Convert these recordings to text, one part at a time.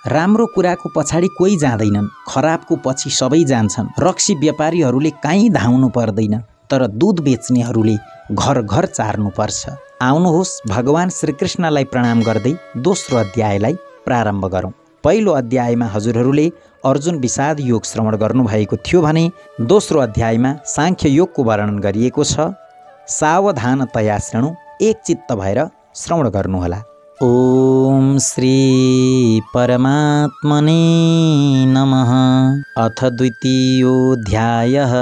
राम्रो कुराको पछाडि कोही जाँदैनन्, खराबको पछि सबै जान्छन्। रक्सी व्यापारीहरूले कहीँ धाउनु पर्दैन, तर दूध बेच्नेहरूले घर घर चार्नुपर्छ। आउनुहोस् भगवान श्रीकृष्णलाई प्रणाम गर्दै दोस्रो अध्यायलाई प्रारम्भ गरौँ। पहिलो अध्यायमा हजुरहरूले अर्जुन विषाद योग श्रवण गर्नुभएको थियो भने दोस्रो अध्यायमा साङ्ख्य योगको वर्णन गरिएको छ। सावधानतया श्रेणु, एकचित्त भएर श्रवण गर्नुहोला। ओम श्री परमात्मने नमः। अथ द्वितीयोऽध्यायः।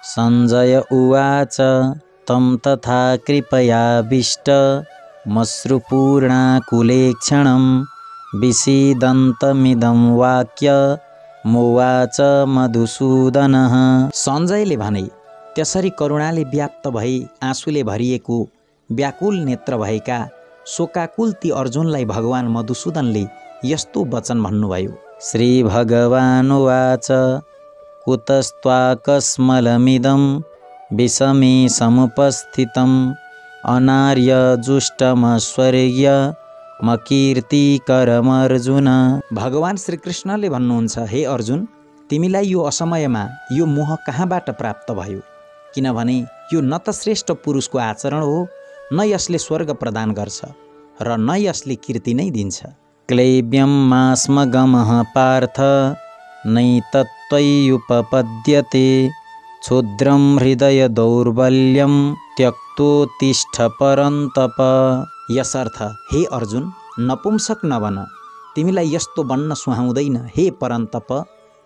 संजय उवाच तं तथा कृपयाविष्ट मश्रुपूर्णाकुलेक्षणं विषीदन्तमिदं वाक्यमुवाच मधुसूदनः। सञ्जयले भने, त्यसरी करुणाले व्याप्त भई आँसुले भरिएको व्याकुल नेत्र भएका शोकाकुल ती अर्जुनलाई भगवान मधुसूदनले यस्तो वचन भन्नुभयो। श्री भगवानुवाच कुतस्त्वाकस्मलमिदं विषमे समुपस्थितम् अनार्यजुष्टमस्वर्ग्यमकीर्तिकरमर्जुन। भगवान श्रीकृष्णले भन्नुहुन्छ, हे अर्जुन, तिमीलाई यो असमयमा यो मोह कहाँबाट प्राप्त भयो? किनभने यो न त श्रेष्ठ पुरुषको आचरण हो, न यसले स्वर्ग प्रदान गर्छ र न यसले कीर्ति नै दिन्छ। क्लैब्यं मास्मगमः पार्थ नैतत्त्वय्युपपद्यते क्षुद्रं हृदय दौर्बल्यं त्यक्तोत्तिष्ठ परन्तप। यसर्थ हे अर्जुन, नपुंसक नबन, तिमीलाई यस्तो बन्न सुहाउँदैन। हे परन्तप,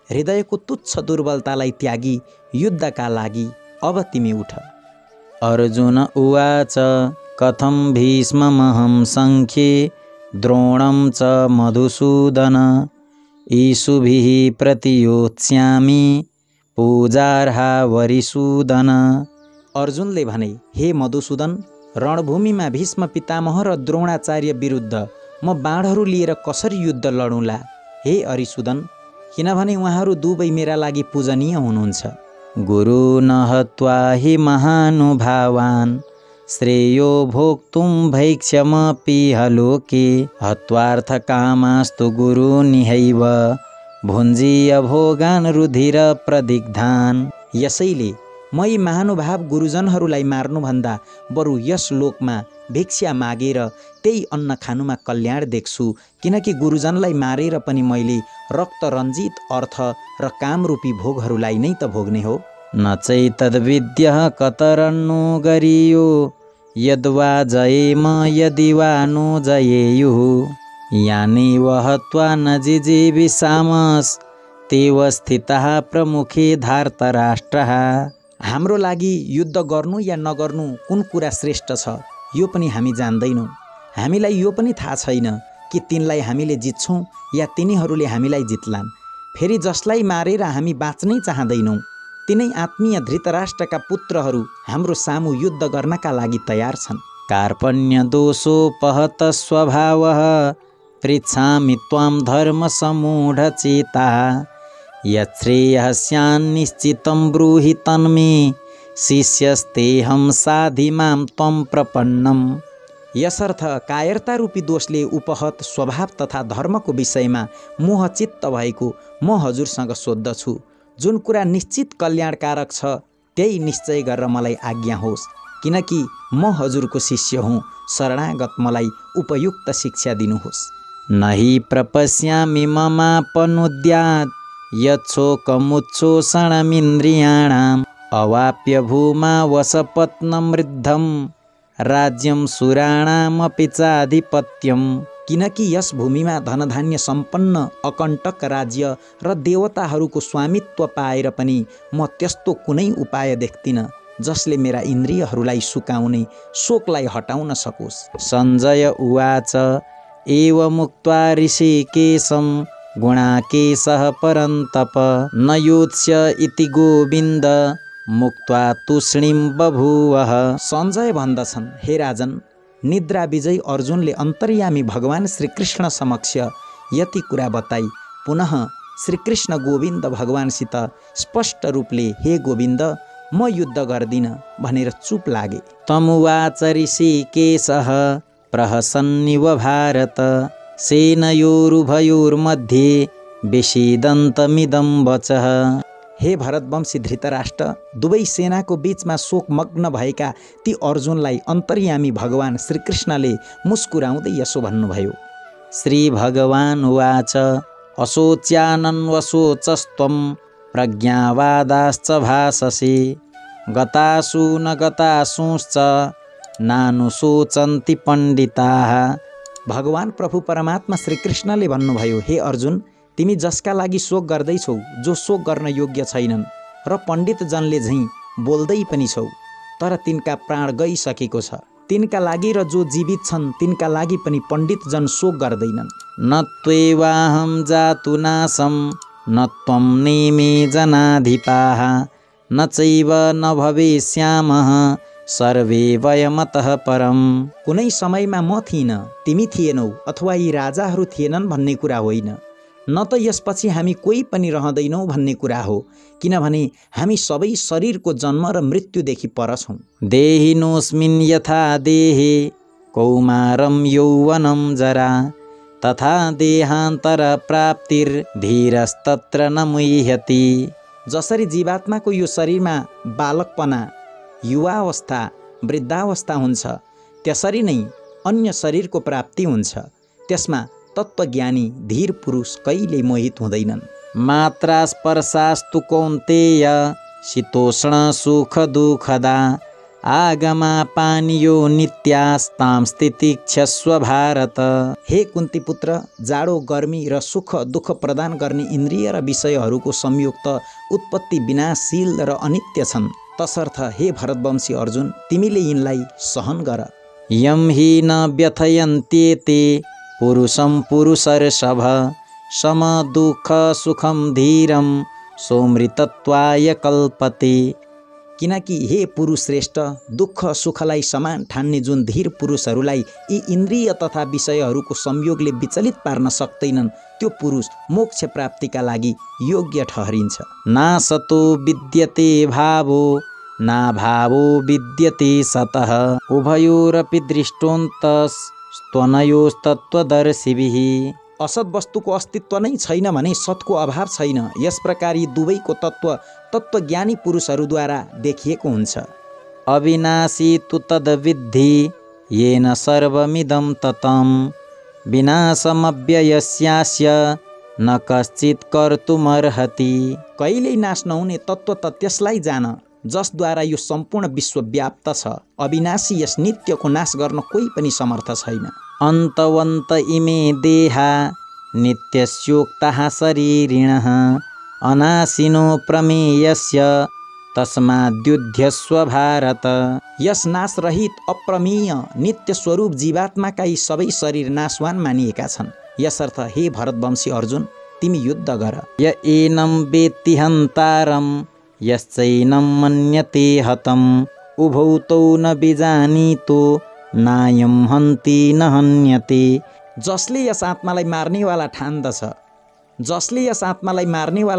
हृदयको तुच्छ दुर्बलतालाई त्यागी युद्धका लागि अब तिमी उठ। अर्जुन उवाच कथं भीष्ममहं सङ्ख्ये द्रोणं च मधुसूदन ईशुभिः प्रतियोत्स्यामि पूजार्हा वरिसूदन। अर्जुनले भने, हे मधुसूदन, रणभूमिमा भीष्म पितामह र द्रोणाचार्य विरुद्ध म बाणहरू लिएर कसरी युद्ध लडौँला? हे अरिसूदन, किनभने उहाँहरू दुवै मेरा लागि पूजनीय हुनुहुन्छ। गुरु न हत्वा हि महानुभावान् श्रेयो भोक्तुं भैक्ष्यमपि हलोके हत्वार्थकामास्तु गुरुनिहैव भुञ्जीय भोगान् रुधिर प्रदिग्धान्। यसैले म यी महानुभाव गुरुजनहरूलाई मार्नुभन्दा बरु यस लोकमा भिक्षा मागेर त्यही अन्न खानुमा कल्याण देख्छु, किनकि गुरुजनलाई मारेर पनि मैले रक्त रञ्जित अर्थ र कामरूपी भोगहरूलाई नै त भोग्ने हो। न चैतद्विद्यः कतरन्नो गरियो यद्वा जयेम यदि वा नो जयेयुः यानेव हत्वा न जिजीविषामस्तेव स्थितः प्रमुखे धार्तराष्ट्रः। हाम्रो लागि युद्ध गर्नु या नगर्नु कुन कुरा श्रेष्ठ छ यो पनि हामी जान्दैनौँ। हामीलाई यो पनि थाहा छैन कि तिनलाई हामीले जित्छौँ या तिनीहरूले हामीलाई जित्लान्। फेरि जसलाई मारेर हामी बाँच्नै चाहँदैनौँ तिनै आत्मीय धृतराष्ट्रका पुत्रहरू हाम्रो सामु युद्ध गर्नका लागि तयार छन्। कार्पण्य दोषोपहत स्वभावः पृच्छामि त्वां धर्मसमूढचेता यच्छ्रेयस्यान्निश्चितं ब्रूहि तन्मे शिष्यस्तेऽहं साधि मां त्वं प्रपन्नम्। यसर्थ कायरता रूपी दोषले उपहत स्वभाव तथा धर्मको विषयमा मोहचित्त भएको म हजुरसँग सोद्धछु। जुन कुरा निश्चित कल्याणकारक छ त्यही निश्चय गरेर मलाई आज्ञा होस्, किनकि म हजुरको शिष्य हुँ। शरणागत मलाई उपयुक्त शिक्षा दिनुहोस्। नहि प्रपश्यामि ममापनुद्यात् यच्छोकमुच्छोषणमिन्द्रियाणाम् अवाप्य भूमा वसपत्नमृद्धं राज्यं सुराणामपि चाधिपत्यम्। किनकि यस भूमिमा धनधान्य सम्पन्न अकण्टक राज्य र देवताहरूको स्वामित्व पाएर पनि म त्यस्तो कुनै उपाय देख्दिनँ जसले मेरा इन्द्रियहरूलाई सुकाउने शोकलाई हटाउन सकोस्। सञ्जय उवाच एवमुक्त्वा ऋषिकेशं गुणाकेशः परन्तप न योत्स्य इति गोविन्द मुक्त्वा तूष्णीं बभूवः। सञ्जय भन्दछन्, हे राजन, निद्रा विजयी अर्जुनले अन्तर्यामी भगवान श्रीकृष्ण समक्ष यति कुरा बताई पुनः श्रीकृष्ण गोविन्द भगवानसित स्पष्ट रूपले हे गोविन्द म युद्ध गर्दिनँ भनेर चुप लागे। तमुवाच ऋषिकेशः प्रहसन्निव भारत सेनयोरुभयोर्मध्ये विषीदन्तमिदं वचः। हे भरतवंशी धृतराष्ट्र, दुवै सेनाको बीचमा शोकमग्न भएका ती अर्जुनलाई अन्तर्यामी भगवान श्रीकृष्णले मुस्कुराउँदै यसो भन्नुभयो। श्री भगवान् उवाच अशोच्यानन्वशोचस्त्वं प्रज्ञावादाश्च भाषसे गतासु न गतासूश्च नानुशोचन्ति पण्डिताः। भगवान प्रभु परमात्मा श्रीकृष्णले भन्नुभयो, हे अर्जुन, तिमी जसका लागि शोक गर्दैछौ, जो शोक गर्न योग्य छैनन् र पण्डितजनले झैँ बोल्दै पनि छौ, तर तिनका प्राण गइसकेको छ। तिनका लागि र जो जीवित छन् तिनका लागि पनि पण्डितजन शोक गर्दैनन्। न त्वेवाहं जातु नासं न त्वं नेमे जनाधिपाः न चैव न भविष्यामः सर्वे वयमतः परम। कुनै समयमा म थिइनँ, तिमी थिएनौ अथवा यी राजाहरू थिएनन् भन्ने कुरा होइन, न त यसपछि हामी कोही पनि रहँदैनौँ भन्ने कुरा हो, किनभने हामी सबै शरीरको जन्म र मृत्युदेखि पर छौँ। देहिनोऽस्मिन् यथा देहे कौमारं यौवनं जरा तथा देहान्तर प्राप्तिर्धीरस्तत्र न मुह्यति। जसरी जीवात्माको यो शरीरमा बालकपना, युवावस्था, वृद्धावस्था हुन्छ, त्यसरी नै अन्य शरीरको प्राप्ति हुन्छ। त्यसमा तत्त्वज्ञानी धीर पुरुष कहिले मोहित हुँदैनन्। मात्रा स्पर्शास्तु कौन्तेय शीतोष्ण सुख दुःखदा आगमा पानीयो नित्यास्तां स्थितिक्षस्व भारत। हे कुन्ती पुत्र, जाडो, गर्मी र सुख दुःख प्रदान गर्ने इन्द्रिय र विषयहरूको संयोग त उत्पत्ति विनाशशील र अनित्य छन्। तसर्थ हे भरतवंशी अर्जुन, तिमीले यिनलाई सहन गर। यम हि न व्यथयन्त्येते पुरुषं पुरुषर्षभ सम दुःख सुखम धीरम सोमृतत्वाय कल्पते। किनकि हे पुरुष श्रेष्ठ, दुःख सुखलाई समान ठान्ने जुन धीर पुरुषहरूलाई यी इन्द्रिय तथा विषयहरूको संयोगले विचलित पार्न सक्दैनन्, त्यो पुरुष मोक्ष प्राप्तिका लागि योग्य ठहरिन्छ। ना सतो विद्यते भावो ना भावो विद्यते सतः उभयोरपि दृष्टोऽन्तस्त्वनयोस्तत्त्वदर्शिभिः। असत वस्तुको अस्तित्व नै छैन भने सतको अभाव छैन। यस प्रकार यी दुवैको तत्त्वज्ञानी पुरुषहरूद्वारा देखिएको हुन्छ। अविनाशी तु तद्विद्धि येन सर्वमिदं ततं विनाशमव्ययस्यास्य न कश्चित् कर्तुमर्हति। कहिल्यै नाश नहुने तत्त्व त त्यसलाई जान जसद्वारा यो सम्पूर्ण विश्व व्याप्त छ। अविनाशी यस नित्यको नाश गर्न कोही पनि समर्थ छैन। अन्तवन्त इमे देहा नित्यस्योक्तः शरीरिणः अनाशिनो प्रमेयस्य तस्माद्युध्यस्व भारत। यस नाश रहित अप्रमेय नित्य स्वरूप जीवात्माका यी सबै शरीर नाशवान मानिएका छन्। यसर्थ हे भरतवंशी अर्जुन, तिमी युद्ध गर। य एनं वेत्ति हन्तारं यश्चैनं मन्यते हतम् उभौ तौ न बिजानीतो नायं हन्ति न हन्यते। जसले यस आत्मालाई मार्नेवाला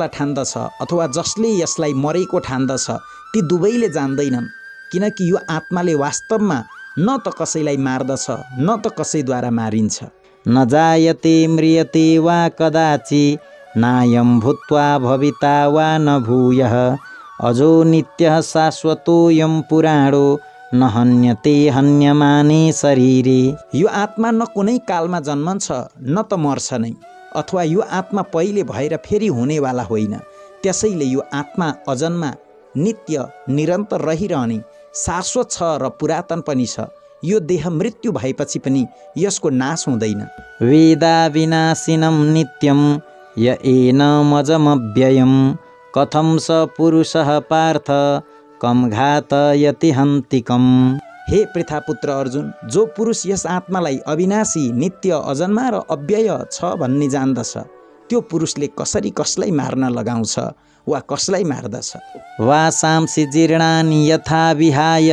ठान्दछ अथवा जसले यसलाई मरेको ठान्दछ, ती दुवैले जान्दैनन्। किनकि यो आत्माले वास्तवमा न त कसैलाई मार्दछ न त कसैद्वारा मारिन्छ। न जायते म्रियते वा कदाचि नायं भूत्वा भविता वा न भूयः अजो नित्यः शाश्वतोऽयं पुराणो न हन्यते हन्यमाने शरीरे। यो आत्मा न कुनै कालमा जन्मन्छ न त मर्छ नै, अथवा यो आत्मा पहिले भएर फेरि हुनेवाला होइन। त्यसैले यो आत्मा अजन्मा, नित्य, निरन्तर रहिरहने, शाश्वत छ र पुरातन पनि छ। यो देह मृत्यु भएपछि पनि यसको नाश हुँदैन। वेदा विनाशिनं नित्यं य एनमजमव्ययं कथं स पुरुषः पार्थ कम घातयति हन्तिकम्। हे पृथापुत्र अर्जुन, जो पुरुष यस आत्मालाई अविनाशी, नित्य, अजन्मा र अव्यय छ भन्ने जान्दछ, त्यो पुरुषले कसरी कसलाई मार्न लगाउँछ वा कसलाई मार्दछ। वासांसि जीर्णानि यथा विहाय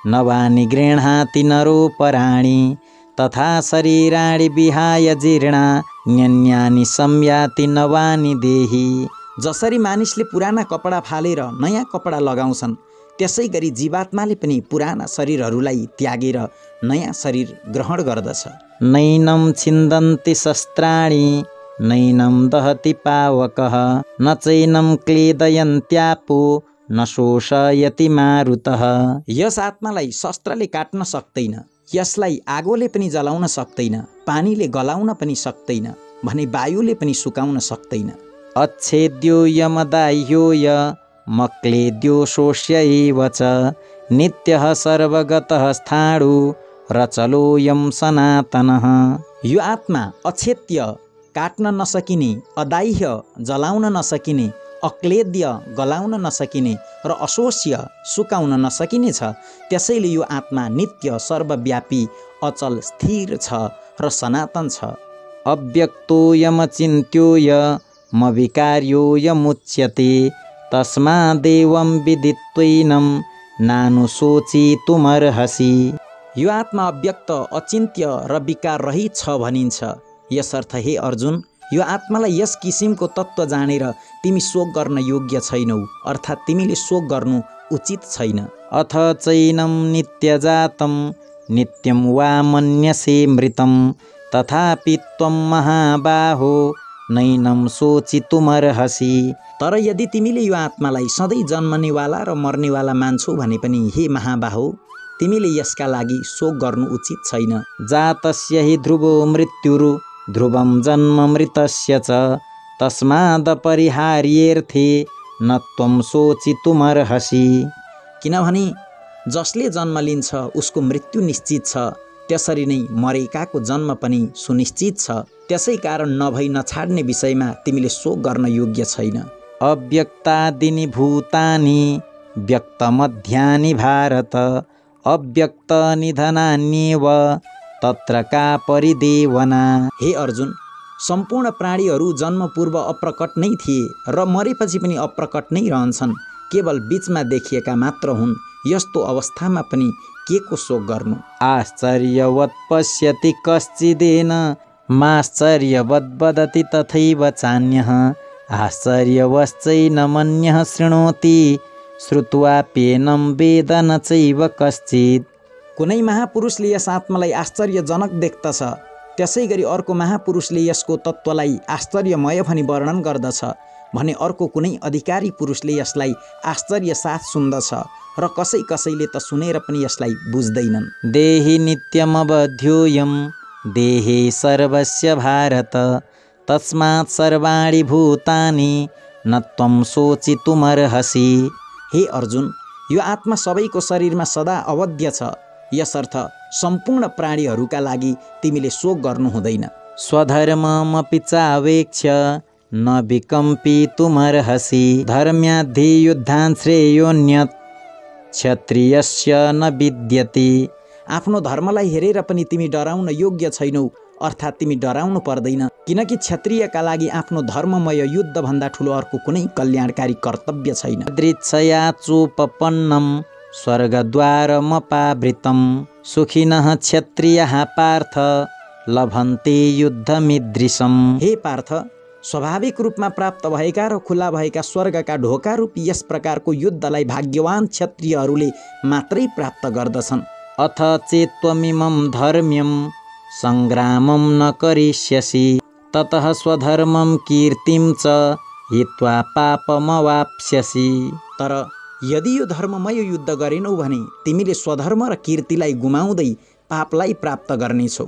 नवानि गृह्णाति नरोपराणि तथा शरीराणि विहाय जीर्णान्यन्यानि संयाति नवानि देहि। जसरी मानिसले पुराना कपडा फालेर नयाँ कपडा लगाउँछन्, त्यसै गरी जीवात्माले पनि पुराना शरीरहरूलाई त्यागेर नयाँ शरीर ग्रहण गर्दछ। नैनं छिन्दन्ति शस्त्राणि नैनं दहति पावकः न चैनं क्लेदयन्त्यापो न शोषयति मारुतः। यस आत्मालाई शस्त्रले काट्न सक्दैन, यसलाई आगोले पनि जलाउन सक्दैन, पानीले गलाउन पनि सक्दैन भने वायुले पनि सुकाउन सक्दैन। अच्छेद्यो यमदाह्यो मक्लेद्यो शोष्य एव च नित्यः सर्वगतः स्थाणु रचलोऽयं सनातनः। यो आत्मा अक्षेत्य काट्न नसकिने, अदाह्य जलाउन नसकिने, अक्लेद्य गलाउन नसकिने र अशोष्य सुकाउन नसकिने छ। त्यसैले यो आत्मा नित्य सर्वव्यापी अचल स्थिर छ र सनातन छ। अव्यक्तोऽयमचिन्त्योऽयमविकार्योऽयमुच्यते तस्मादेवं विदित्वैनं नानुशोचितुमर्हसि। यो आत्मा अव्यक्त, अचिन्त्य र विकार रहित छ भनिन्छ। यसर्थ हे अर्जुन, यो आत्मालाई यस किसिमको तत्त्व जानेर तिमी शोक गर्न योग्य छैनौ, अर्थात् तिमीले शोक गर्नु उचित छैन। अथ चैनं नित्यजातं नित्यं वा मन्यसे मृतं तथापि त्वं महाबाहो नैनं शोचितुमर्हसि। तर यदि तिमीले यो आत्मालाई सधैँ जन्मनेवाला र मर्नेवाला मान्छौ भने पनि हे महाबाहो, तिमीले यसका लागि शोक गर्नु उचित छैन। जातस्य हि ध्रुवो मृत्युरु ध्रुवं जन्म मृतस्य च तस्मादपरिहार्येऽर्थे न त्वं शोचितुमर्हसि। किनभने जसले जन्म लिन्छ उसको मृत्यु निश्चित छ, त्यसरी नै मरेकाको जन्म पनि सुनिश्चित छ। त्यसै कारण नभई नछाड्ने विषयमा तिमीले शोक गर्न योग्य छैन। अव्यक्तादीनि भूतानि व्यक्तमध्यानि भारत अव्यक्तनिधनान्येव तत्र का परिदेवना। हे अर्जुन, सम्पूर्ण प्राणीहरू जन्म पूर्व अप्रकट नै थिए र मरेपछि पनि अप्रकट नै रहन्छन्, केवल बीचमा देखिएका मात्र हुन्। यस्तो अवस्थामा पनि के को शोक गर्नु। आश्चर्यवत् पश्यति कश्चिदेन माश्चर्यवद् वदति तथैव चान्यः आश्चर्यवश्चैनमन्यः शृणोति श्रुत्वाप्येनं वेद न चैव कश्चित्। कुनै महापुरुषले यस आत्मालाई आश्चर्यजनक देख्दछ, त्यसै गरी अर्को महापुरुषले यसको तत्त्वलाई आश्चर्यमय भनी वर्णन गर्दछ भने अर्को कुनै अधिकारी पुरुषले यसलाई आश्चर्य साथ सुन्दछ र कसैले त सुनेर पनि यसलाई बुझ्दैनन्। देहि नित्यमवध्योऽयं देहे सर्वस्य भारत तस्मात् सर्वाणि भूतानि न त्वं शोचितुमर्हसि। हे अर्जुन, यो आत्मा सबैको शरीरमा सदा अवध्य छ, यसर्थ सम्पूर्ण प्राणीहरूका लागि तिमीले शोक गर्नु हुँदैन। स्वधर्ममपि चावेक्ष्य न विकम्पितुमर्हसि धर्म्याद्धियुद्धान् श्रेयोऽन्यत् क्षत्रियस्य न विद्यते। आफ्नो धर्मलाई हेरेर पनि तिमी डराउन योग्य छैनौ, अर्थात् तिमी डराउनु पर्दैन, किनकि क्षत्रियका लागि आफ्नो धर्ममय युद्धभन्दा ठुलो अर्को कुनै कल्याणकारी कर्तव्य छैन। दृच्छया चोपपन्नं स्वर्गद्वारमपावृतं सुखिनः क्षत्रियः पार्थ लभन्ते युद्धमीदृशम्। हे पार्थ, स्वाभाविक रूपमा प्राप्त भएका र खुला भएका स्वर्गका ढोका रूपी यस प्रकारको युद्धलाई भाग्यवान क्षत्रियहरूले मात्रै प्राप्त गर्दछन्। अथ चेत्त्वमिमं धर्म्यं सङ्ग्रामं न करिष्यसि ततः स्वधर्मं कीर्तिं च हित्वा पापमवाप्स्यसि। तर यदि यो धर्ममय युद्ध गरेनौ भने तिमीले स्वधर्म र कीर्तिलाई गुमाउँदै पापलाई प्राप्त गर्नेछौ।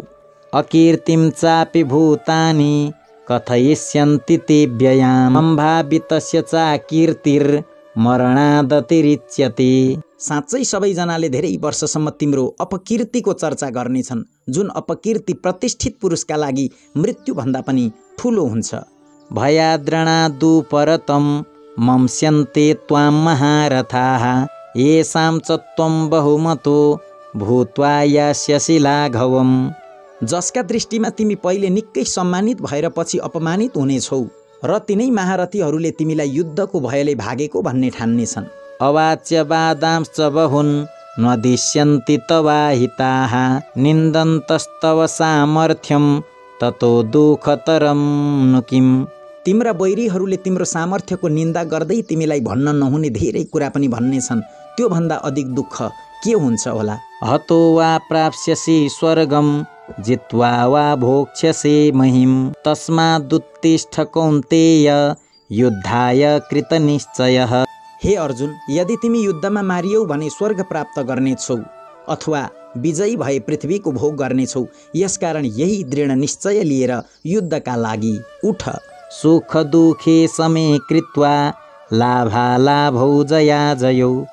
अकीर्तिं चापि भूतानि कथयिष्यन्ति ते व्ययाम् सम्भावितस्य चाकीर्तिर्मरणादतिरिच्यते। साँच्चै सबैजनाले धेरै वर्षसम्म तिम्रो अपकीर्तिको चर्चा गर्नेछन्, जुन अपकीर्ति प्रतिष्ठित पुरुषका लागि मृत्युभन्दा पनि ठुलो हुन्छ। भयाद्रणादुपरतं मंस्यन्ते त्वां महारथाः येषां च त्वं बहुमतो भूत्वा यास्यसि लाघवम्। जसका दृष्टिमा तिमी पहिले निकै सम्मानित भएर पछि अपमानित हुनेछौ र तिनै महारथीहरूले तिमीलाई युद्धको भयले भागेको भन्ने ठान्नेछन्। अवाच्यवादांश्च बहून् नदिष्यन्ति तवाहिताः निन्दन्तस्तव सामर्थ्यं ततो दुःखतरं नु किम्। तिम्रा वैरीहरूले तिम्रो सामर्थ्यको निन्दा गर्दै तिमीलाई भन्न नहुने धेरै कुरा पनि भन्नेछन्, त्यो भन्दा अधिक दुःख के हुन्छ होला। हतो वा प्राप्स्यसि स्वर्गम जित्वा वा भोक्ष्यसे महिम तस्मादुत्तिष्ठ कौन्तेय युद्धाय कृतनिश्चयः। हे अर्जुन, यदि तिमी युद्धमा मारियौ भने स्वर्ग प्राप्त गर्नेछौ अथवा विजयी भए पृथ्वीको भोग गर्नेछौ। यसकारण यही दृढ निश्चय लिएर युद्धका लागि उठ। सुख दुःखे समे कृत्वा लाभालाभौ जयाजयौ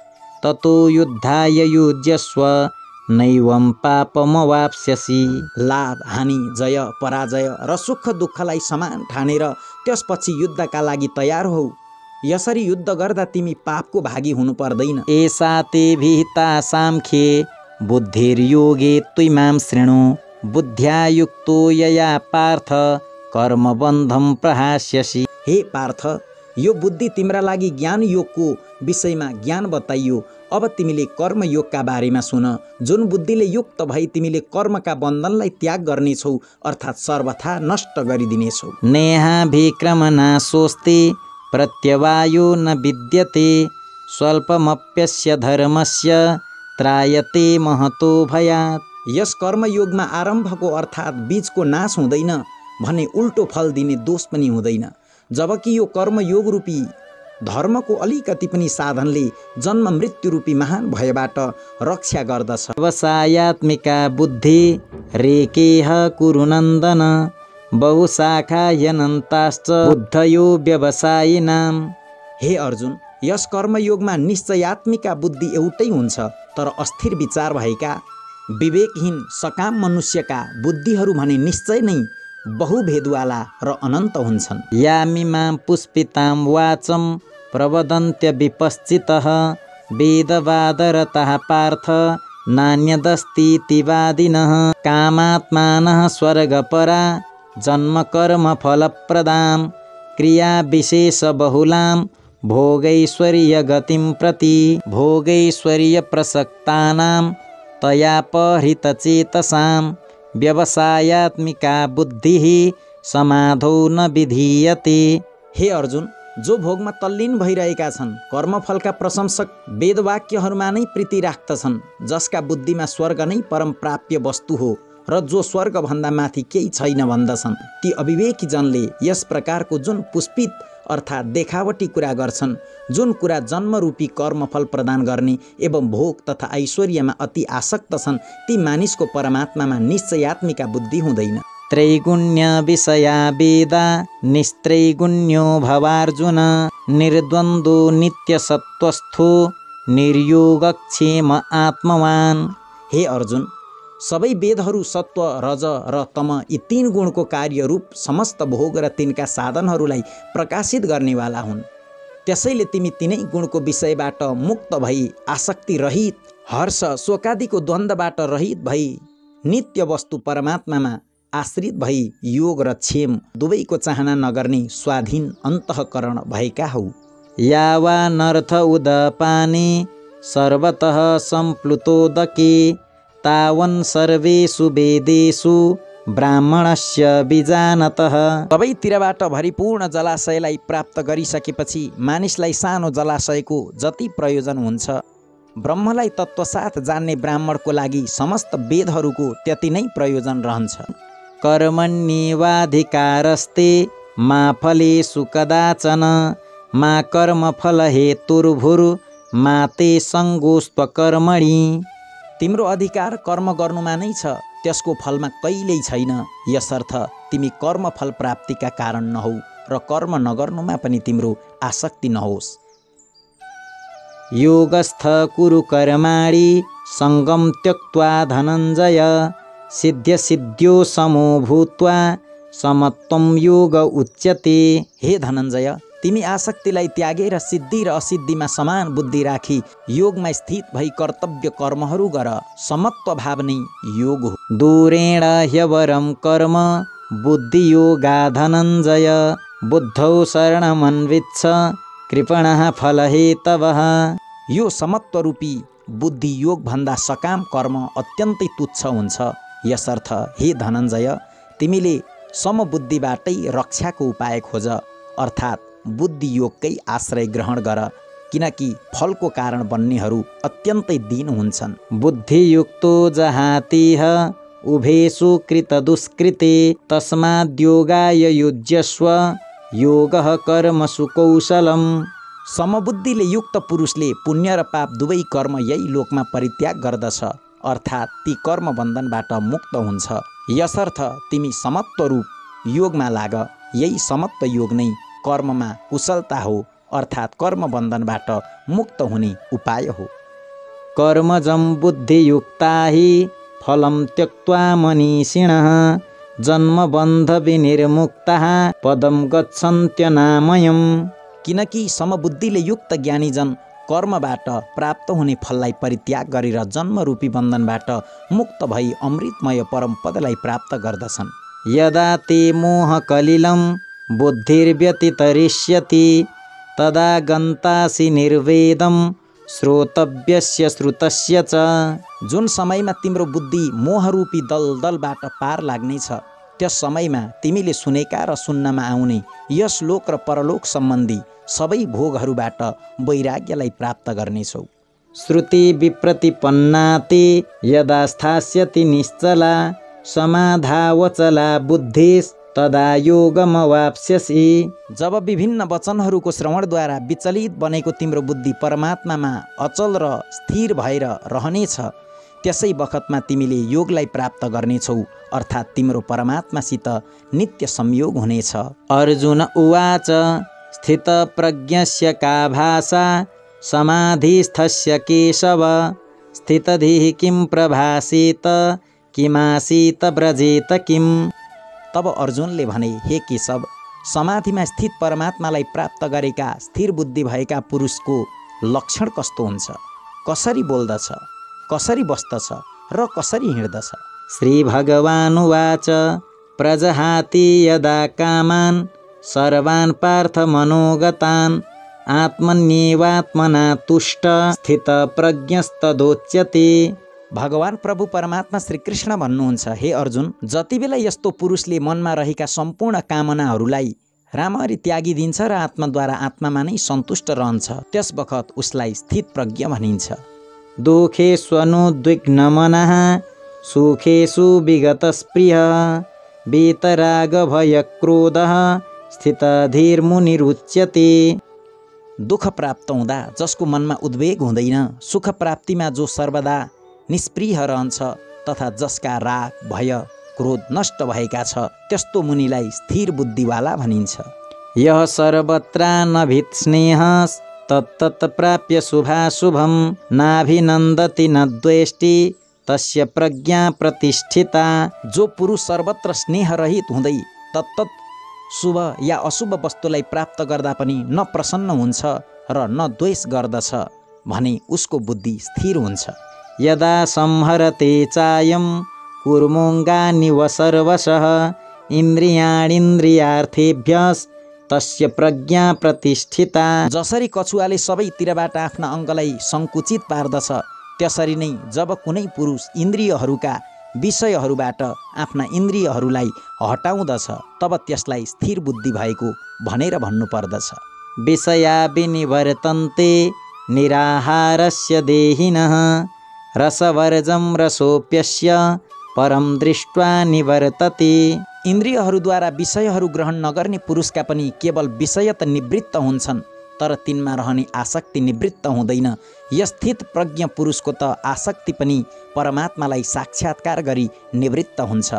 ततो युद्धाय युज्यस्व नैवं पापमवाप्स्यसि। लाभ हानि, जय पराजय र सुख दुःखलाई समान ठानेर त्यसपछि युद्धका लागि तयार हौ। यसरी युद्ध गर्दा तिमी पापको भागी हुनु पर्दैन। एषा ते विहिता साङ्ख्ये बुद्धिर्योगे त्विमां शृणु बुद्ध्या युक्तो यया पार्थ कर्मबन्धं प्रहास्यसि। हे पार्थ, यो बुद्धि तिम्रा लागि ज्ञान योगको विषयमा ज्ञान बताइयो। अब तिमीले कर्म योगका बारेमा सुन। जुन बुद्धिले युक्त भई तिमीले कर्मका बन्धनलाई त्याग गर्नेछौ अर्थात् सर्वथा नष्ट गरिदिनेछौ। नेहा विक्रमना सोस्ते प्रत्यवायो न विद्यते स्वल्पमप्यस्य धर्मस्य त्रायते महतो भयात्। यस कर्मयोगमा आरम्भको अर्थात् बीजको नाश हुँदैन भने उल्टो फल दिने दोष पनि हुँदैन। जबकि यो कर्मयोग रूपी धर्मको अलिकति पनि साधनले जन्म मृत्यु रूपी महान भयबाट रक्षा गर्दछ। व्यवसायात्मिका बुद्धि रेकेह कुरुनन्दन बहुशाखायनन्ताश्च बुद्धयो व्यवसायिनाम्। हे अर्जुन, यस कर्मयोगमा निश्चयात्मिका बुद्धि एउटै हुन्छ, तर अस्थिर विचार भएका विवेकहीन सकाम मनुष्यका बुद्धिहरू भने निश्चय नै बहुभेदवाला र अनन्त हुन्छन्। यामिमां पुष्पितां वाचं प्रवदन्त्य विपश्चितः वेदवादरतः पार्थ नान्यदस्तीति वादिनः कामात्मानः स्वर्गपरा जन्मकर्मफलप्रदां क्रियाविशेषबहुलां भोगैश्वर्यगतिं प्रति भोगैश्वर्यप्रसक्तानां तयापहृतचेतसां व्यवसायात्मिका बुद्धिः समाधौ न विधीयते। हे अर्जुन, जो भोगमा तल्लीन भइरहेका छन्, कर्मफलका प्रशंसक वेदवाक्यहरूमा नै प्रीति राख्दछन्, जसका बुद्धिमा स्वर्ग नै परम प्राप्य वस्तु हो र जो स्वर्गभन्दा माथि केही छैन भन्दछन्, ती अविवेकी जनले यस प्रकारको जुन पुष्पित अर्थात् देखावटी कुरा गर्छन्, जुन कुरा जन्मरूपी कर्मफल प्रदान गर्ने एवं भोग तथा ऐश्वर्यमा अति आसक्त छन्, ती मानिसको परमात्मामा निश्चयात्मिका बुद्धि हुँदैन। त्रैगुण्य विषया वेदा निस्त्रैगुण्यो भवार्जुन निर्द्वन्द्वो नित्यसत्त्वस्थो निर्योगक्षेम आत्मवान्। हे अर्जुन, सबै वेदहरू सत्व, रज र तम यी तीन गुणको कार्यरूप समस्त भोग र तिनका साधनहरूलाई प्रकाशित गर्नेवाला हुन्। त्यसैले तिमी तिनै गुणको विषयबाट मुक्त भई आसक्ति रहित, हर्ष शोकादिको द्वन्द्वबाट रहित भई नित्य वस्तु परमात्मामा आश्रित भई योग र क्षेम दुवैको चाहना नगर्ने स्वाधीन अन्तःकरण भएका हौ। यावानर्थ उदपाने सर्वतः सम्प्लुतोदके तावन् सर्वेषु वेदेषु ब्राह्मणस्य विजानतः। सबैतिरबाट भरिपूर्ण जलाशयलाई प्राप्त गरिसकेपछि मानिसलाई सानो जलाशयको जति प्रयोजन हुन्छ, ब्रह्मलाई तत्त्वसाथ जान्ने ब्राह्मणको लागि समस्त वेदहरूको त्यति नै प्रयोजन रहन्छ। कर्मण्येवाधिकारस्ते मा फलेषु कदाचन मा कर्मफलहेतुर्भुर्मा ते सङ्गोस्त्वकर्मणि। तिम्रो अधिकार कर्म गर्नुमा नै छ, त्यसको फलमा कहिल्यै छैन। यसर्थ तिमी कर्मफल प्राप्तिका कारण नहौ र कर्म नगर्नुमा पनि तिम्रो आसक्ति नहोस्। योगस्थ कुरु कर्माणि सङ्गं त्यक्त्वा धनञ्जय सिद्ध्यसिद्ध्यो समो भूत्वा समत्वं योग उच्यते। हे धनञ्जय, तिमी आसक्तिलाई त्यागेर सिद्धि र असिद्धिमा समान बुद्धि राखी योगमा स्थित भई कर्तव्य कर्महरू गर। समत्व भाव नै योग हो। दूरेण ह्यवरं कर्म बुद्धियोगा धनञ्जय बुद्धौ शरणमन्विच्छ कृपणः फलहेतवः। यो समत्वरूपी बुद्धि योग भन्दा सकाम कर्म अत्यन्तै तुच्छ हुन्छ। यसर्थ हे धनञ्जय, तिमीले समबुद्धिबाटै रक्षाको उपाय खोज, अर्थात् बुद्धि योगकै आश्रय ग्रहण गर। किनकि फलको कारण बन्नेहरू अत्यन्तै दीन हुन्छन्। बुद्धियुक्तो जहातिह उभेषु कृतदुष्कृते तस्माद्योगाय युज्यस्व योगः कर्मसु कौशलम्। समबुद्धिले युक्त पुरुषले पुण्य र पाप दुवै कर्म यही लोकमा परित्याग गर्दछ, अर्थात् ती कर्म बन्धनबाट मुक्त हुन्छ। यसर्थ तिमी समत्व रूप योगमा लाग। यही समत्व योग नै कर्ममा कुशलता हो, अर्थात् कर्म बन्धनबाट मुक्त हुने उपाय हो। कर्मजं बुद्धियुक्ता हि फलं त्यक्त्वा मनीषिणः जन्मबन्ध विनिर्मुक्ताः पदं गच्छन्त्यनामयम्। किनकि समबुद्धिले युक्त ज्ञानीजन कर्मबाट प्राप्त हुने फललाई परित्याग गरेर जन्मरूपी बन्धनबाट मुक्त भई अमृतमय परमपदलाई प्राप्त गर्दछन्। यदा ते मोहकलिलं बुद्धिर्व्यतितरिष्यति तदा गन्तासि निर्वेदं श्रोतव्यस्य श्रुतस्य च। जुन समयमा तिम्रो बुद्धि मोहरूपी दलदलबाट पार लाग्नेछ, त्यस समयमा तिमीले सुनेका र सुन्नमा आउने यस लोक र परलोक सम्बन्धी सबै भोगहरूबाट वैराग्यलाई प्राप्त गर्नेछौ। श्रुति विप्रतिपन्ना ते यदा स्थास्यति निश्चला समाधावचला बुद्धिस् तदा योगमवाप्स्यसि। जब विभिन्न वचनहरूको श्रवणद्वारा विचलित बनेको तिम्रो बुद्धि परमात्मामा अचल र स्थिर भएर रहनेछ, त्यसै बखतमा तिमीले योगलाई प्राप्त गर्नेछौ, अर्थात् तिम्रो परमात्मासित नित्य संयोग हुनेछ। अर्जुन उवाच स्थितप्रज्ञस्य का भाषा समाधिस्थस्य केशव स्थितधिः किं प्रभासेत किमासीत व्रजेत किम्। तब अर्जुनले भने, हे केशव, समाधिमा स्थित परमात्मालाई प्राप्त गरेका स्थिर बुद्धि भएका पुरुषको लक्षण कस्तो हुन्छ, कसरी बोल्दछ, कसरी बस्दछ र कसरी हिँड्दछ। श्री भगवानुवाच प्रजहाति यदा कामान् सर्वान् पार्थ मनोगतान् आत्मन्येवात्मना तुष्ट स्थितप्रज्ञस्तदोच्यते। भगवान प्रभु परमात्मा श्रीकृष्ण भन्नुहुन्छ, हे अर्जुन, जति बेला यस्तो पुरुषले मनमा रहेका सम्पूर्ण कामनाहरूलाई राम्ररी त्यागिदिन्छ र आत्माद्वारा आत्मामा नै सन्तुष्ट रहन्छ, त्यस बखत उसलाई स्थित प्रज्ञ भनिन्छ। दुःखेष्वनुद्विग्नमनः सुखेषु विगतस्पृहः वीतरागभयक्रोधः स्थितधीर्मुनिरुच्यते। दुःख प्राप्त हुँदा जसको मनमा उद्वेग हुँदैन, सुख प्राप्तिमा जो सर्वदा निष्प्रिय रहन्छ तथा जसका राग भय क्रोध नष्ट भएका छ, त्यस्तो मुनिलाई स्थिर बुद्धिवाला भनिन्छ। यः सर्वत्रानभिस्नेहः तत्तत् प्राप्य शुभाशुभं नाभिनन्दति न द्वेष्टि तस्य प्रज्ञा प्रतिष्ठिता। जो पुरुष सर्वत्र स्नेह रहित हुँदै तत्तत् शुभ या अशुभ वस्तुलाई प्राप्त गर्दा पनि न प्रसन्न हुन्छ र न द्वेष गर्दछ भने उसको बुद्धि स्थिर हुन्छ। यदा संहरते चायं कुर्मोऽङ्गानिव सर्वशः इन्द्रियाणीन्द्रियार्थेभ्यः तस्य प्रज्ञा प्रतिष्ठिता। जसरी कछुवाले सबैतिरबाट आफ्ना अङ्गलाई सङ्कुचित पार्दछ, त्यसरी नै जब कुनै पुरुष इन्द्रियहरूका विषयहरूबाट आफ्ना इन्द्रियहरूलाई हटाउँदछ, तब त्यसलाई स्थिर बुद्धि भएको भनेर भन्नुपर्दछ। विषया विनिवर्तन्ते निराहारस्य देहिनः रसवर्जं रसोऽप्यस्य परं दृष्ट्वा निवर्तते। इन्द्रियहरूद्वारा विषयहरू ग्रहण नगर्ने पुरुषका पनि केवल विषय त निवृत्त हुन्छन्, तर तिनमा रहने आसक्ति निवृत्त हुँदैन। यस्थित प्रज्ञ पुरुषको त आसक्ति पनि परमात्मालाई साक्षात्कार गरी निवृत्त हुन्छ।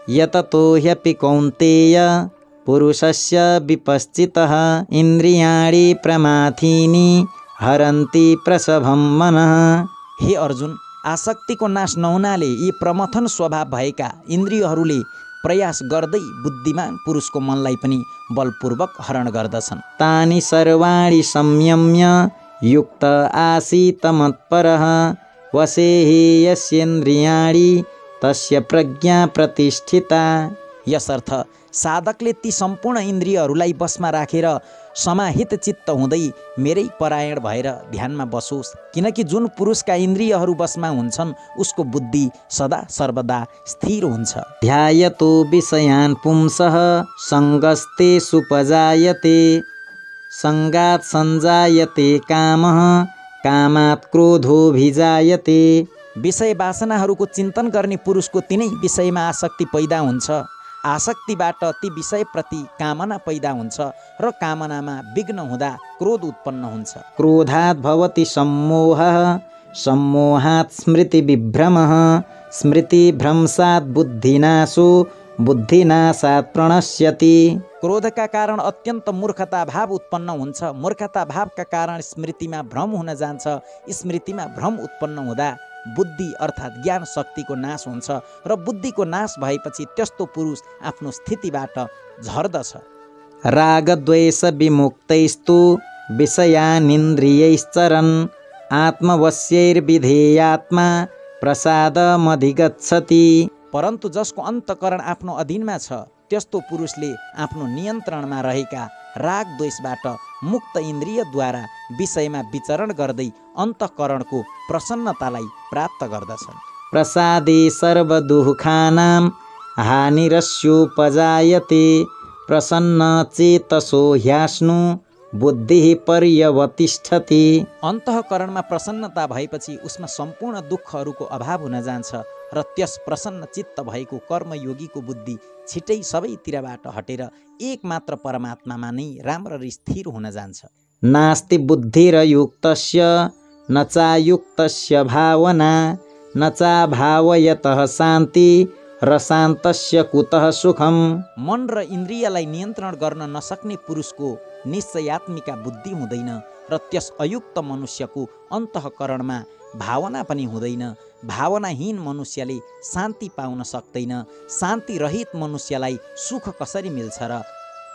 यततो ह्यपि कौन्तेय पुरुषस्य विपश्चितः इन्द्रियाणि प्रमाथीनि हरन्ति प्रसभं मनः। हे अर्जुन, आसक्तिको नाश नहुनाले यी प्रमथन स्वभाव भएका इन्द्रियहरूले प्रयास गर्दै बुद्धिमान पुरुषको मनलाई पनि बलपूर्वक हरण गर्दछन्। तानि सर्वाणि संयम्य युक्त आसीत मत्परः वशे हि यस्येन्द्रियाणि तस्य प्रज्ञा प्रतिष्ठिता। यसर्थ साधकले ती सम्पूर्ण इन्द्रियहरूलाई बसमा राखेर समाहित चित्त हुँदै मेरै परायण भएर ध्यानमा बसोस्, किनकि जुन पुरुषका इन्द्रियहरू बसमा हुन्छन् उसको बुद्धि सदा सर्वदा स्थिर हुन्छ। ध्यायतो विषयान् पुंसः सङ्गस्ते सुपजायते सङ्गात् सञ्जायते कामः कामात् क्रोधोऽभिजायते। विषय वासनाहरूको चिन्तन गर्ने पुरुषको तिनै विषयमा आसक्ति पैदा हुन्छ। आसक्तिबाट ती विषयप्रति कामना पैदा हुन्छ र कामनामा विघ्न हुँदा क्रोध उत्पन्न हुन्छ। क्रोधात् भवति सम्मोहः सम्मोहात् स्मृतिविभ्रमः स्मृतिभ्रंशात् बुद्धिनाशो बुद्धिनाशात् प्रणश्यति। क्रोधका कारण अत्यन्त मूर्खता भाव उत्पन्न हुन्छ। मूर्खता भावका कारण स्मृतिमा भ्रम हुन जान्छ। स्मृतिमा भ्रम उत्पन्न हुँदा बुद्धि अर्थात् ज्ञान शक्तिको नाश हुन्छ र बुद्धिको नाश भएपछि त्यस्तो पुरुष आफ्नो स्थितिबाट झर्दछ। रागद्वेष विमुक्तैस्तु विषयानिन्द्रियैश्चरन् आत्मवश्यैर्विधेयात्मा प्रसादमधिगच्छति। परन्तु जसको अन्तःकरण आफ्नो अधीनमा छ त्यस्तो पुरुषले आफ्नो नियन्त्रणमा रहेका राग द्वेषबाट मुक्त इन्द्रियद्वारा विषयमा विचरण गर्दै अन्तःकरणको प्रसन्नतालाई प्राप्त गर्दछन्। प्रसादे सर्वदुःखानां हानिरस्योपजायते प्रसन्नचेतसो ह्यास्नु बुद्धिः पर्यवतिष्ठति। अन्तःकरणमा प्रसन्नता भएपछि उसमा सम्पूर्ण दुःखहरूको अभाव हुन जान्छ र त्यस प्रसन्न चित्त भएको कर्मयोगीको बुद्धि छिटै सबैतिरबाट हटेर एकमात्र परमात्मामा नै राम्ररी स्थिर हुन जान्छ। नास्ति बुद्धिरयुक्तस्य न चायुक्तस्य भावना न चाभावयतः शान्ति र शान्तस्य कुतः सुखम्। मन र इन्द्रियलाई नियन्त्रण गर्न नसक्ने पुरुषको निश्चयात्मिका बुद्धि हुँदैन र त्यस अयुक्त मनुष्यको अन्तःकरणमा भावना पनि हुँदैन। भावनाहीन मनुष्यले शान्ति पाउन सक्दैन। शान्ति रहित मनुष्यलाई सुख कसरी मिल्छ र?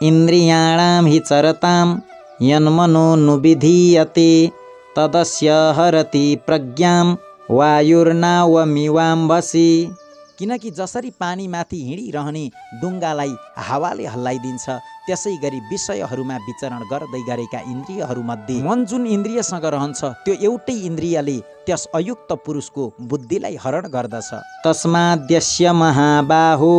इन्द्रियाणां हि चरतां यन्मनो नुविधीयते तदस्य हरति प्रज्ञां वायुर्नावमिवाम्भसि। किनकि जसरी पानी माथि हिँडिरहने डुङ्गालाई हावाले हल्लाइदिन्छ त्यसै गरी विषयहरूमा विचरण गर्दै गरेका इन्द्रियहरूमध्ये मन जुन इन्द्रियसँग रहन्छ त्यो एउटै इन्द्रियले त्यस अयुक्त पुरुषको बुद्धिलाई हरण गर्दछ। तस्माद्यस्य महाबाहो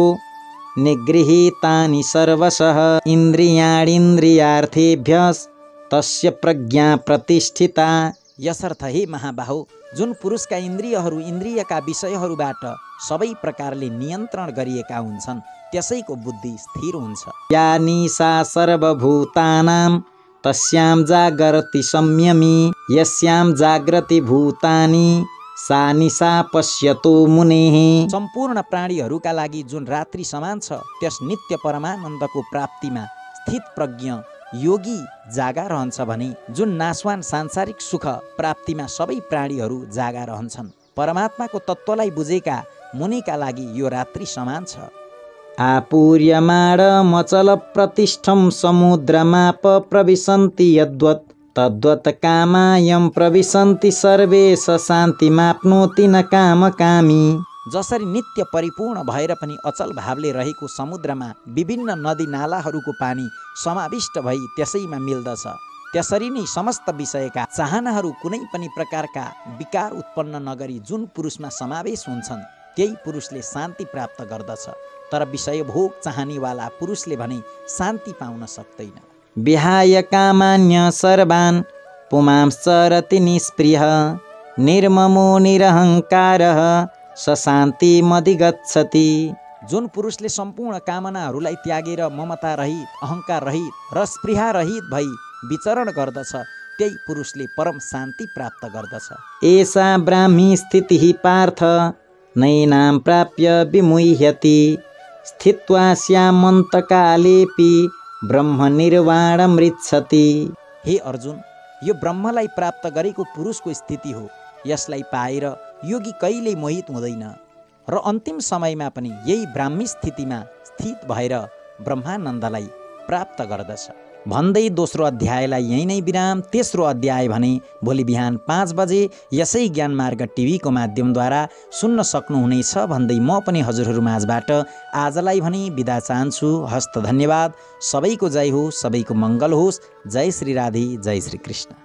निगृहीतानि सर्वशः इन्द्रियाणीन्द्रियार्थेभ्यस्तस्य प्रज्ञा प्रतिष्ठिता। यसर्थ हे महाबाहो, जुन पुरुषका इन्द्रियहरू इन्द्रियका विषयहरूबाट सबै प्रकारले नियन्त्रण गरिएका हुन्छन् त्यसैको बुद्धि स्थिर हुन्छ। या निशा सर्वभूतानां तस्यां जागर्ति संयमी यस्यां जागृति भूतानि सा निशा पश्यतो मुनेः। सम्पूर्ण प्राणीहरूका लागि जुन रात्रि समान छ त्यस नित्य परमानन्दको प्राप्तिमा स्थित प्रज्ञ योगी जागा रहन्छ भने जुन नाशवान सांसारिक सुख प्राप्तिमा सबै प्राणीहरू जागा रहन्छन्। परमात्माको तत्त्वलाई बुझेका मुनिका लागि यो रात्रि समान छ। आपूर्यमाणमचल प्रतिष्ठं समुद्रमाप प्रविशन्ति यद्वत् तद्वत् कामायं प्रविशन्ति सर्वे स शान्तिमाप्नोति न कामकामी। जसरी नित्य परिपूर्ण भएर पनि अचल भावले रहेको समुद्रमा विभिन्न नदी नालाहरूको पानी समाविष्ट भई त्यसैमा मिल्दछ त्यसरी नै समस्त विषयका चाहनाहरू कुनै पनि प्रकारका विकार उत्पन्न नगरी जुन पुरुषमा समावेश हुन्छन् त्यही पुरुषले शान्ति प्राप्त गर्दछ। तर विषय भोग चाहनेवाला पुरुषले भने शान्ति पाउन सक्दैन। विहाय कामान्य सर्वान् पुमांश्चरति निष्प्रियः निर्ममो निरहङ्कारः स शान्तिमधिगच्छति। जुन पुरुषले सम्पूर्ण कामनाहरूलाई त्यागेर ममता रहित अहङ्कार रहित र स्पृहा रहित भई विचरण गर्दछ त्यही पुरुषले परम शान्ति प्राप्त गर्दछ। एषा ब्राह्मी स्थितिः पार्थ नैनां प्राप्य विमुह्यति स्थित्वा स्यामन्तकालेऽपि ब्रह्मनिर्वाणमृच्छति। हे अर्जुन, यो ब्रह्मलाई प्राप्त गरेको पुरुषको स्थिति हो। यसलाई पाएर योगी कहिल्यै मोहित हुँदैन र अन्तिम समयमा पनि यही ब्राह्मी स्थितिमा स्थित भएर ब्रह्मानन्दलाई प्राप्त गर्दछ। भन्दै दोस्रो अध्यायलाई यही नै विराम। तेस्रो अध्याय भने भोलि बिहान 5 बजे यसै ज्ञानमार्ग टिभीको माध्यमद्वारा सुन्न सक्नुहुनेछ भन्दै म पनि हजुरहरू माझबाट आजलाई भने बिदा चाहन्छु। हस्त धन्यवाद। सबैको जय हो, सबैको मङ्गल होस्। जय श्री राधे, जय श्री कृष्ण।